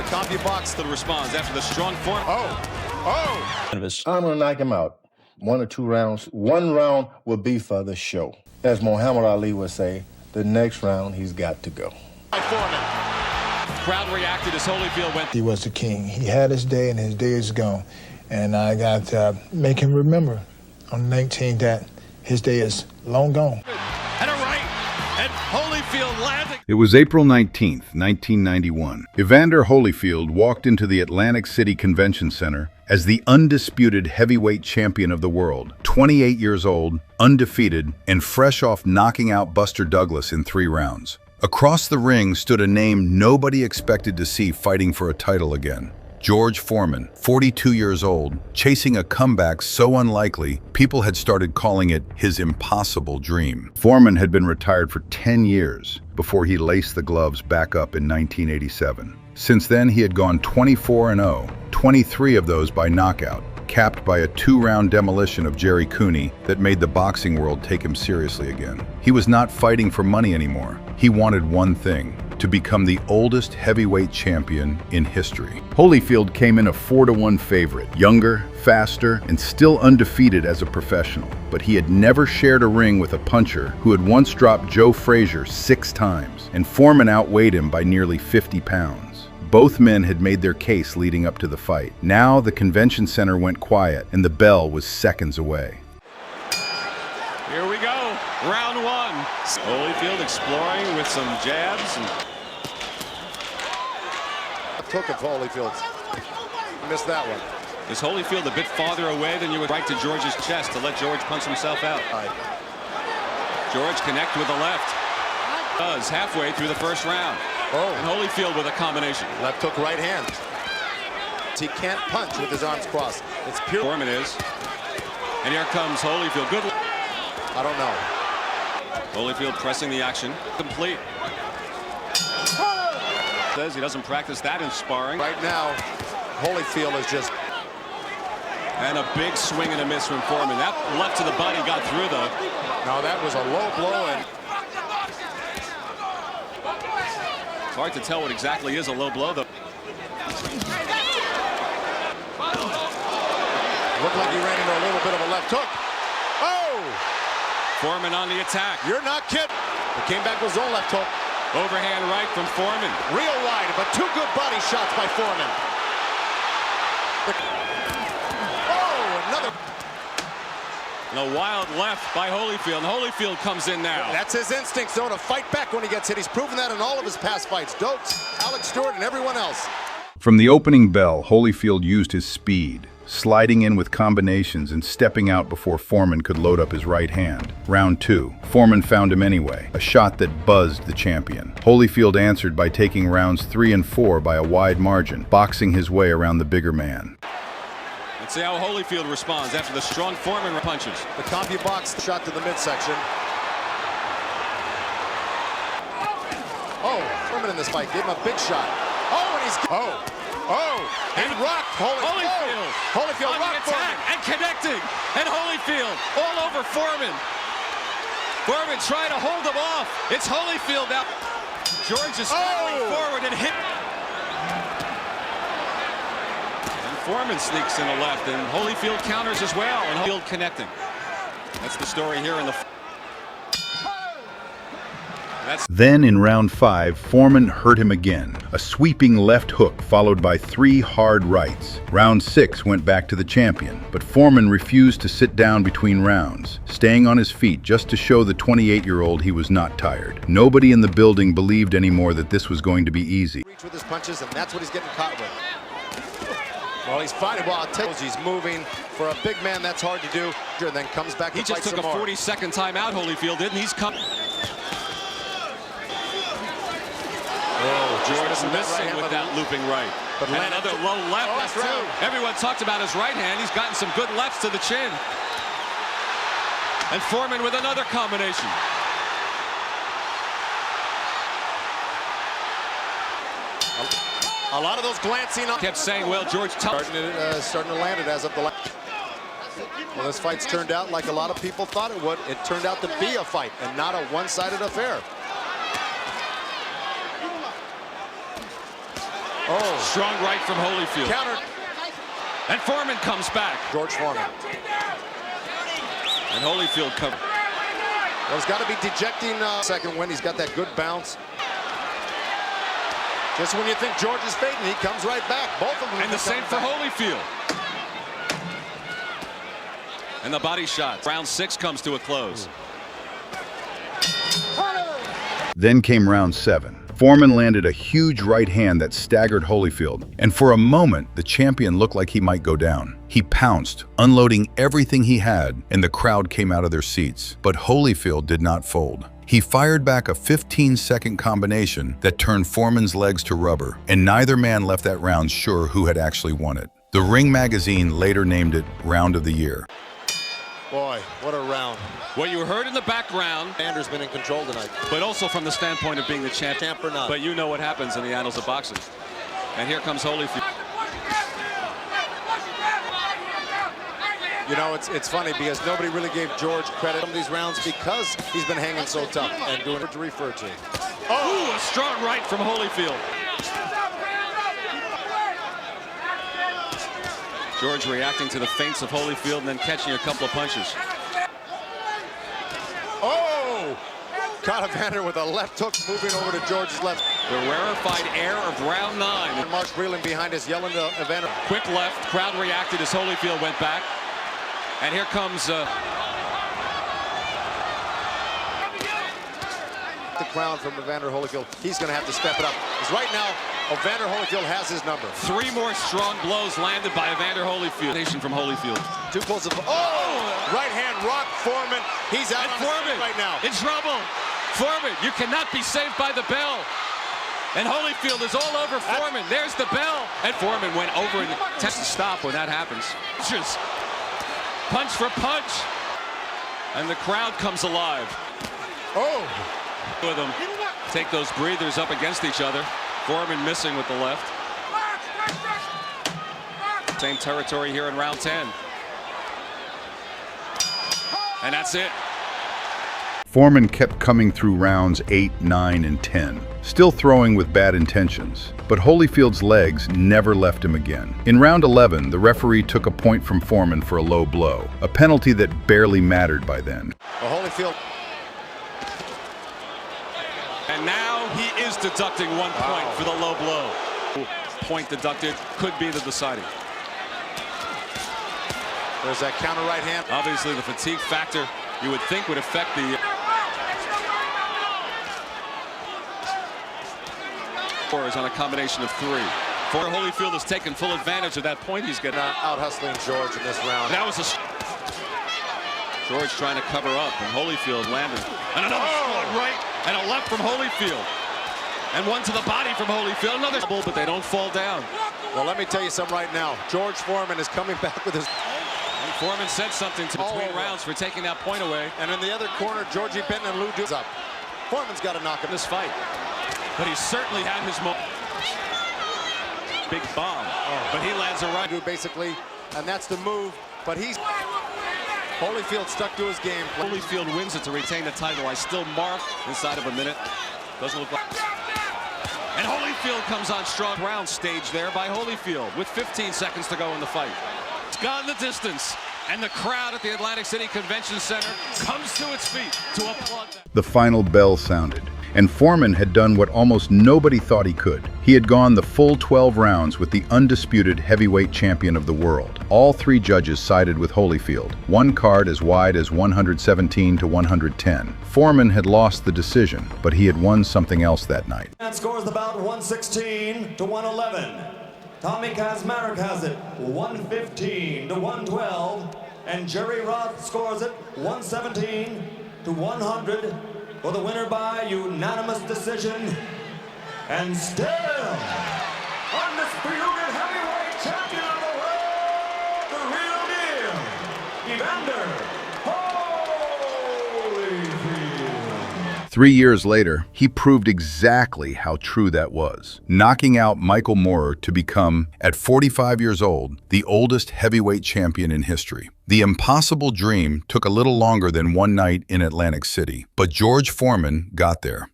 CompuBox that responds after the strong form. I'm going to knock him out. 1 or 2 rounds. 1 round will be for the show. As Muhammad Ali would say, the next round he's got to go. Foreman. Crowd reacted as Holyfield went. He was the king. He had his day, and his day is gone. And I got to make him remember on the 19th that his day is long gone. And a right, and Holyfield landing. It was April 19th, 1991. Evander Holyfield walked into the Atlantic City Convention Center as the undisputed heavyweight champion of the world, 28 years old, undefeated, and fresh off knocking out Buster Douglas in 3 rounds. Across the ring stood a name nobody expected to see fighting for a title again. George Foreman, 42 years old, chasing a comeback so unlikely, people had started calling it his impossible dream. Foreman had been retired for 10 years before he laced the gloves back up in 1987. Since then, he had gone 24-0, 23 of those by knockout, capped by a 2-round demolition of Jerry Cooney that made the boxing world take him seriously again. He was not fighting for money anymore. He wanted one thing: to become the oldest heavyweight champion in history. Holyfield came in a 4-1 favorite, younger, faster, and still undefeated as a professional. But he had never shared a ring with a puncher who had once dropped Joe Frazier 6 times, and Foreman outweighed him by nearly 50 pounds. Both men had made their case leading up to the fight. Now the convention center went quiet, and the bell was seconds away. Here we go, round 1. Holyfield exploring with some jabs. Took of Holyfield. Missed that one. Is Holyfield a bit farther away than you would right to George's chest to let George punch himself out? George connect with the left. Does halfway through the first round. And Holyfield with a combination. Left hook, right hand. He can't punch with his arms crossed. It's pure. Foreman is. And here comes Holyfield. Good. I don't know. Holyfield pressing the action. Complete. Says he doesn't practice that in sparring. Right now, Holyfield is just. And a big swing and a miss from Foreman. That left to the body got through though. Now that was a low blow, and it's hard to tell what exactly is a low blow though. Looked like he ran into a little bit of a left hook. Oh! Foreman on the attack. You're not kidding. It came back with his own left hook. Overhand right from Foreman. Real wide, but 2 good body shots by Foreman. Another. And a wild left by Holyfield. And Holyfield comes in now. That's his instinct, though, to fight back when he gets hit. He's proven that in all of his past fights. Dokes, Alex Stewart, and everyone else. From the opening bell, Holyfield used his speed, sliding in with combinations and stepping out before Foreman could load up his right hand. Round 2, Foreman found him anyway, a shot that buzzed the champion. Holyfield answered by taking rounds 3 and 4 by a wide margin, boxing his way around the bigger man. Let's see how Holyfield responds after the strong Foreman punches. The CompuBox shot to the midsection. Foreman in this fight gave him a big shot. And he's. He rocked Holyfield. Holyfield rocked Foreman. And connecting. And Holyfield all over Foreman. Foreman trying to hold him off. It's Holyfield now. George is spiraling forward and hit. And Foreman sneaks in a left, and Holyfield counters as well. And Holyfield connecting. That's the story here in the. Then in round 5, Foreman hurt him again. A sweeping left hook followed by 3 hard rights. Round 6 went back to the champion, but Foreman refused to sit down between rounds, staying on his feet just to show the 28-year-old he was not tired. Nobody in the building believed anymore that this was going to be easy. Reach with his punches, and that's what he's getting caught with. Well, he's fighting. Well, I'll tell you, he's moving. For a big man, that's hard to do. And then comes back to fight some more. He just took a 40-second timeout, Holyfield didn't. He's come. George missing with that looping right. But another low left. Everyone talked about his right hand. He's gotten some good lefts to the chin. And Foreman with another combination. A lot of those glancing on. Kept saying, well, George starting to land it as of the last. Well, this fight's turned out like a lot of people thought it would. It turned out to be a fight and not a one-sided affair. Oh. Strong right from Holyfield. Counter. And Foreman comes back. George Foreman. And Holyfield covered. Well, it's got to be dejecting second win. He's got that good bounce. Just when you think George is fading, he comes right back. Both of them. And the same for Holyfield. And the body shot. Round 6 comes to a close. Then came round 7. Foreman landed a huge right hand that staggered Holyfield, and for a moment, the champion looked like he might go down. He pounced, unloading everything he had, and the crowd came out of their seats. But Holyfield did not fold. He fired back a 15-second combination that turned Foreman's legs to rubber, and neither man left that round sure who had actually won it. The Ring magazine later named it Round of the Year. Boy, what a round. What you heard in the background, Evander's been in control tonight. but also from the standpoint of being the champ. Champ or not. But you know what happens in the annals of boxing. And here comes Holyfield. You know, it's funny because nobody really gave George credit on these rounds because he's been hanging so tough and doing it to refer to. Oh, a strong right from Holyfield. George reacting to the feints of Holyfield and then catching a couple of punches. Oh! Caught Evander with a left hook, moving over to George's left. The rarefied air of round 9. And Mark Breland behind us yelling to Evander. Quick left, crowd reacted as Holyfield went back. And here comes The crown from Evander Holyfield. He's going to have to step it up. Because right now, Evander Holyfield has his number. 3 more strong blows landed by Evander Holyfield. Nation from Holyfield. 2 pulls of... Oh! Right hand rock Foreman. He's out on Foreman the right now. in trouble. Foreman, you cannot be saved by the bell. And Holyfield is all over Foreman. There's the bell. And Foreman went over and test to stop when that happens. Just punch for punch. And the crowd comes alive. Oh! With them. Take those breathers up against each other. Foreman missing with the left. Same territory here in round 10. And that's it. Foreman kept coming through rounds 8, 9, and 10, still throwing with bad intentions. But Holyfield's legs never left him again. In round 11, the referee took a point from Foreman for a low blow, a penalty that barely mattered by then. Well, Holyfield. And now he is deducting 1 point for the low blow. Point deducted could be the deciding. There's that counter right hand. Obviously, the fatigue factor you would think would affect the scores on a combination of 3. Holyfield has taken full advantage of that point he's getting. Out hustling George in this round. That was a George trying to cover up, and Holyfield landed. And another strong right and a left from Holyfield. And one to the body from Holyfield. Another double, but they don't fall down. Well, let me tell you something right now. George Foreman is coming back with his... And Foreman said something to between rounds for taking that point away. And in the other corner, Georgie Benton and Lou Duke's up. Foreman's got to knock him This fight. But he certainly had his moment. Big bomb. But he lands a right. Basically, and that's the move. But he's... Holyfield stuck to his game. Holyfield wins it to retain the title. I still mark inside of a minute. Doesn't look like... And Holyfield comes on strong. Round stage there by Holyfield with 15 seconds to go in the fight. It's gone the distance. And the crowd at the Atlantic City Convention Center comes to its feet to applaud that. The final bell sounded, and Foreman had done what almost nobody thought he could. He had gone the full 12 rounds with the undisputed heavyweight champion of the world. All 3 judges sided with Holyfield, one card as wide as 117 to 110. Foreman had lost the decision, but he had won something else that night. That scores about 116 to 111. Tommy Kazmarek has it 115 to 112, and Jerry Roth scores it 117 to 100 for the winner by unanimous decision. And still, undisputed heavyweight champion of the world, the real deal, Evander Holyfield. 3 years later, he proved exactly how true that was, knocking out Michael Moorer to become, at 45 years old, the oldest heavyweight champion in history. The impossible dream took a little longer than one night in Atlantic City, but George Foreman got there.